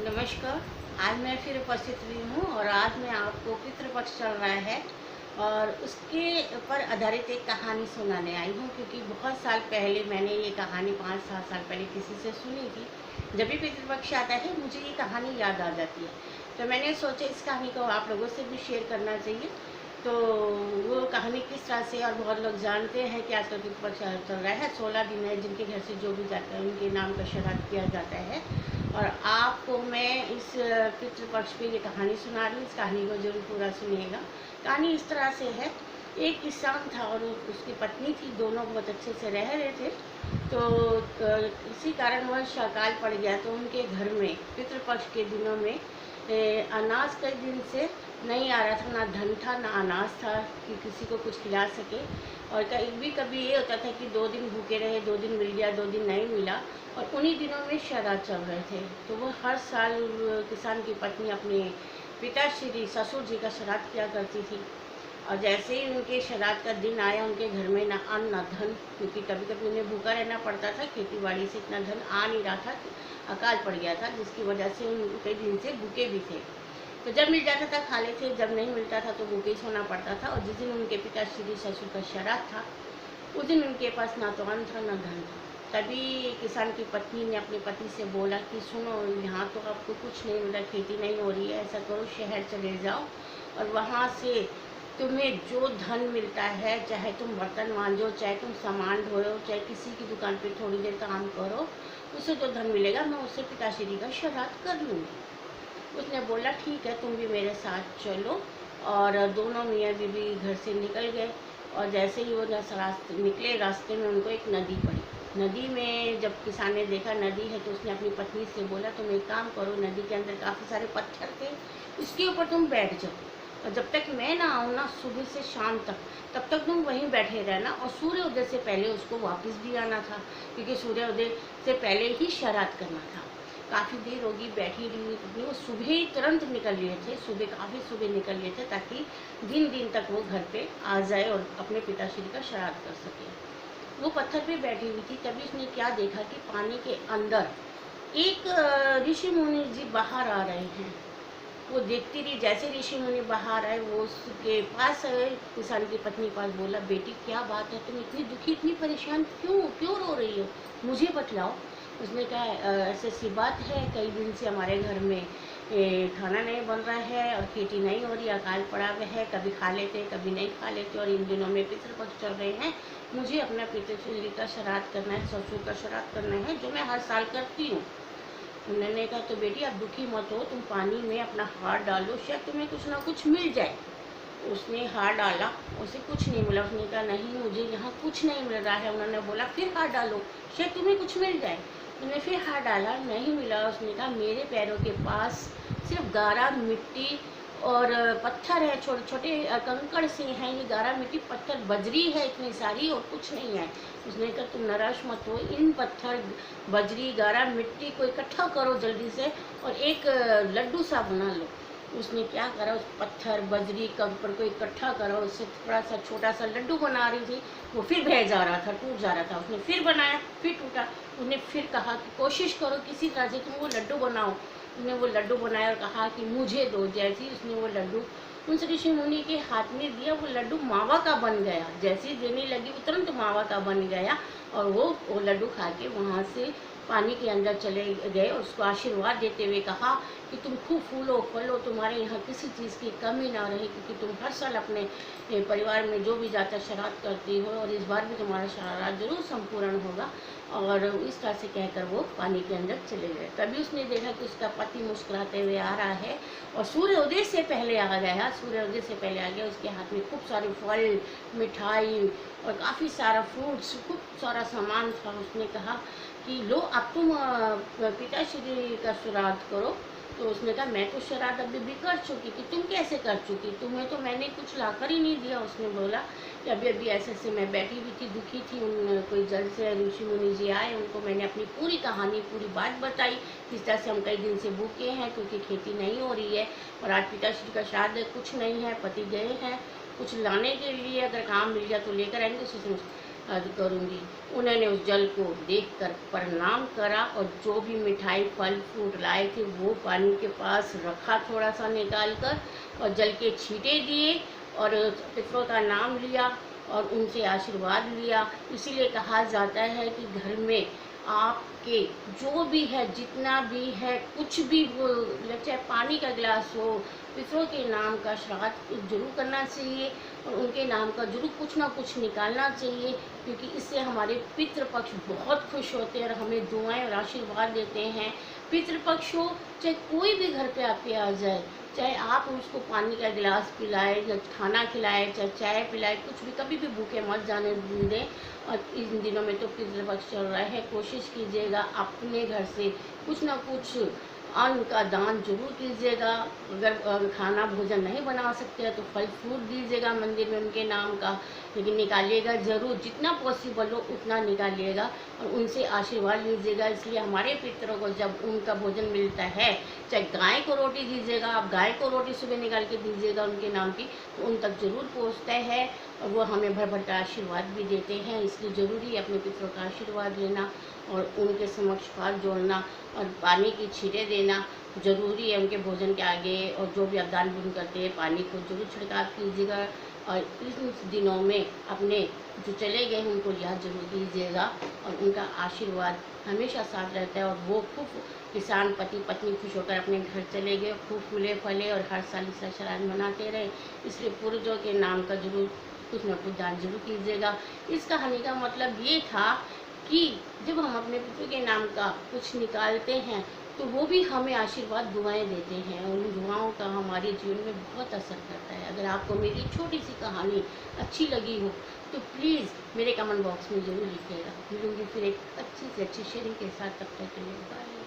नमस्कार। आज मैं फिर उपस्थित हुई हूँ और आज मैं आपको पितृपक्ष चल रहा है और उसके ऊपर आधारित एक कहानी सुनाने आई हूँ, क्योंकि बहुत साल पहले मैंने ये कहानी 5-7 साल पहले किसी से सुनी थी। जब भी पितृपक्ष आता है मुझे ये कहानी याद आ जाती है, तो मैंने सोचा इस कहानी को आप लोगों से भी शेयर करना चाहिए। तो वो कहानी किस तरह से, और बहुत लोग जानते हैं कि आजकल पितृपक्ष चल रहा है, 16 दिन है जिनके घर से जो भी जाता है उनके नाम का श्राद्ध किया जाता है। और आपको मैं इस पितृपक्ष पे ये कहानी सुना रही हूँ। इस कहानी को जरूर पूरा सुनिएगा। कहानी इस तरह से है। एक किसान था और उसकी पत्नी थी, दोनों बहुत अच्छे से रह रहे थे। तो इसी कारणवश अकाल पड़ गया, तो उनके घर में पितृपक्ष के दिनों में अनाज कई दिन से नहीं आ रहा था। ना धन था ना अनाज था कि किसी को कुछ खिला सके। और कभी ये होता था कि 2 दिन भूखे रहे, 2 दिन मिल गया, 2 दिन नहीं मिला। और उन्हीं दिनों में श्राद्ध चल रहे थे, तो वो हर साल किसान की पत्नी अपने पिताश्री ससुर जी का श्राद्ध किया करती थी। और जैसे ही उनके श्राद्ध का दिन आया, उनके घर में ना अन्न ना धन, क्योंकि कभी कभी उन्हें भूखा रहना पड़ता था, खेती बाड़ी से इतना धन आ नहीं रहा था, अकाल पड़ गया था, जिसकी वजह से उन कई दिन से भूखे भी थे। तो जब मिल जाता था खा लेते, जब नहीं मिलता था तो भूखे ही सोना पड़ता था। और जिस दिन उनके पिताश्री ससुर का श्राद्ध था, उस दिन उनके पास ना तो अन्न था ना धन था। तभी किसान की पत्नी ने अपने पति से बोला कि सुनो, यहाँ तो आपको कुछ नहीं मिल रहा, खेती नहीं हो रही है, ऐसा करो शहर चले जाओ और वहाँ से तुम्हें जो धन मिलता है, चाहे तुम बर्तन मांजो, चाहे तुम सामान ढोयो, चाहे किसी की दुकान पे थोड़ी देर काम करो, उससे जो धन मिलेगा मैं उससे पिताश्री का श्राद्ध कर लूँगी। उसने बोला ठीक है, तुम भी मेरे साथ चलो। और दोनों मियाँ बीवी घर से निकल गए। और जैसे ही वो निकले, रास्ते में उनको एक नदी पड़ी। नदी में जब किसान ने देखा नदी है, तो उसने अपनी पत्नी से बोला तुम एक काम करो, नदी के अंदर काफ़ी सारे पत्थर थे, इसके ऊपर तुम बैठ जाओ और जब तक मैं ना आऊँ ना, सुबह से शाम तक, तब तक तुम वहीं बैठे रहना। और सूर्योदय से पहले उसको वापस भी आना था, क्योंकि सूर्योदय से पहले ही श्राद्ध करना था। काफ़ी देर होगी बैठी रही, तो वो सुबह ही तुरंत निकल लिए थे, काफ़ी सुबह निकल लिए थे, ताकि दिन तक वो घर पे आ जाए और अपने पिताश्री का श्राद्ध कर सके। वो पत्थर पे बैठी हुई थी, तभी उसने क्या देखा कि पानी के अंदर एक ऋषि मुनि जी बाहर आ रहे हैं। वो देखती रही, जैसे ऋषि मुनि बाहर आए वो उसके पास आए, किसान की पत्नी पास बोला बेटी क्या बात है, तुम इतनी दुखी इतनी परेशान क्यों रो रही हो, मुझे बतलाओ। उसने कहा ऐसी सी बात है, कई दिन से हमारे घर में खाना नहीं बन रहा है और खेती नहीं हो रही, अकाल पड़ा हुआ है, कभी खा लेते कभी नहीं खा लेते, और इन दिनों में पितृपक्ष चल रहे हैं, मुझे अपना पिताश्री का श्राद्ध करना है, ससुर का श्राद्ध करना है, जो मैं हर साल करती हूँ। उन्होंने कहा तो बेटी आप दुखी मत हो, तुम पानी में अपना हाथ डालो, शायद तुम्हें कुछ ना कुछ मिल जाए। उसने हाथ डाला, उसे कुछ नहीं मिला। उसने कहा नहीं, मुझे यहाँ कुछ नहीं मिल रहा है। उन्होंने बोला फिर हाथ डालो, शायद तुम्हें कुछ मिल जाए। उन्होंने फिर हाथ डाला, नहीं मिला। उसने कहा मेरे पैरों के पास सिर्फ गारा मिट्टी और पत्थर है, छोटे छोटे कंकड़ से हैं, ये गारा मिट्टी पत्थर बजरी है इतनी सारी, और कुछ नहीं है। उसने कहा तुम निराश मत हो, इन पत्थर बजरी गारा मिट्टी को इकट्ठा करो जल्दी से और एक लड्डू सा बना लो। उसने क्या करा, उस पत्थर बजरी कंकड़ को इकट्ठा करा, उससे थोड़ा सा छोटा सा लड्डू बना रही थी। वो फिर बह जा रहा था, टूट जा रहा था। उसने फिर बनाया, फिर टूटा। उसने फिर कहा कि कोशिश करो किसी तरह से तुम वो लड्डू बनाओ। उसने वो लड्डू बनाया और कहा कि मुझे दो। जैसे ही उसने वो लड्डू उन ऋषि मुनि के हाथ में दिया, वो लड्डू मावा का बन गया। जैसे ही देने लगी वो तुरंत मावा का बन गया, और वो लड्डू खा के वहाँ से पानी के अंदर चले गए। और उसको आशीर्वाद देते हुए कहा कि तुम खूब फूलो फलो, तुम्हारे यहाँ किसी चीज़ की कमी ना रहे, क्योंकि तुम हर साल अपने परिवार में जो भी जाता श्राद्ध करती हो, और इस बार भी तुम्हारा श्राद्ध जरूर संपूर्ण होगा। और इस तरह से कहकर वो पानी के अंदर चले गए। तभी उसने देखा कि उसका पति मुस्कुराते हुए आ रहा है और सूर्योदय से पहले आ गया। सूर्योदय से पहले आ गया, उसके हाथ में खूब सारे फल, मिठाई और काफ़ी सारा फ्रूट्स, खूब सारा सामान था। उसने कहा कि लो अब तुम पिताश्री का श्राद्ध करो। तो उसने कहा मैं तो श्राद्ध अभी भी कर चुकी थी, तुम कैसे कर चुकी, तुम्हें तो मैंने कुछ लाकर ही नहीं दिया। उसने बोला कि अभी अभी ऐसे मैं बैठी हुई थी, दुखी थी, उन कोई जल से ऋषि मुनि जी आए, उनको मैंने अपनी पूरी कहानी पूरी बात बताई, किस तरह से हम कई दिन से भूखे हैं क्योंकि खेती नहीं हो रही है, और आज पिताश्री का श्राद्ध कुछ नहीं है, पति गए हैं कुछ लाने के लिए, अगर काम मिल गया तो लेकर आएंगे। करूँगी। उन्होंने उस जल को देखकर प्रणाम करा और जो भी मिठाई फल फ्रूट लाए थे वो पानी के पास रखा थोड़ा सा निकाल कर, और जल के छींटे दिए और पितरों का नाम लिया और उनसे आशीर्वाद लिया। इसीलिए कहा जाता है कि घर में आपके जो भी है, जितना भी है, कुछ भी हो, चाहे पानी का गिलास हो, पितरों के नाम का श्राद्ध जरूर करना चाहिए और उनके नाम का जरूर कुछ ना कुछ निकालना चाहिए, क्योंकि इससे हमारे पितृपक्ष बहुत खुश होते हैं और हमें दुआएं और आशीर्वाद देते हैं। पितृपक्ष हो चाहे कोई भी घर पे आपके आ जाए, चाहे आप उसको पानी का गिलास पिलाए या खाना खिलाए, चाहे चाय पिलाए, कुछ भी, कभी भी भूखे मत जाने दें। और इन दिनों में तो पितृपक्ष चल रहा है, कोशिश कीजिएगा अपने घर से कुछ ना कुछ अन्न का दान जरूर कीजिएगा। अगर खाना भोजन नहीं बना सकते हैं तो फल फ्रूट दीजिएगा मंदिर में उनके नाम का, लेकिन निकालिएगा ज़रूर, जितना पॉसिबल हो उतना निकालिएगा और उनसे आशीर्वाद लीजिएगा। इसलिए हमारे पितरों को जब उनका भोजन मिलता है, चाहे गाय को रोटी दीजिएगा, आप गाय को रोटी सुबह निकाल के दीजिएगा उनके नाम की, तो उन तक जरूर पहुँचता है और वो हमें भर भर का आशीर्वाद भी देते हैं। इसलिए ज़रूरी है अपने पितरों का आशीर्वाद लेना और उनके समक्ष हाथ जोड़ना और पानी की छींटे देना ज़रूरी है उनके भोजन के आगे। और जो भी आप दान पुण्य करते हैं पानी को जरूर छिड़काव कीजिएगा और इन दिनों में अपने जो चले गए हैं उनको याद जरूर कीजिएगा और उनका आशीर्वाद हमेशा साथ रहता है। और वो खूब किसान पति पत्नी खुश होकर अपने घर चले गए, खूब फूले फले और हर साल इसका श्राद्ध मनाते रहे। इसलिए पूर्वजों के नाम का जरूर कुछ न कुछ दान जरूर कीजिएगा। इस कहानी का मतलब ये था कि जब हम अपने पितरों के नाम का कुछ निकालते हैं तो वो भी हमें आशीर्वाद दुआएं देते हैं और उन दुआओं का हमारे जीवन में बहुत असर करता है। अगर आपको मेरी छोटी सी कहानी अच्छी लगी हो तो प्लीज़ मेरे कमेंट बॉक्स में ज़रूर लिखिएगा। मिलूंगी फिर एक अच्छी से अच्छी शेयरिंग के साथ, तब तक के लिए बाय।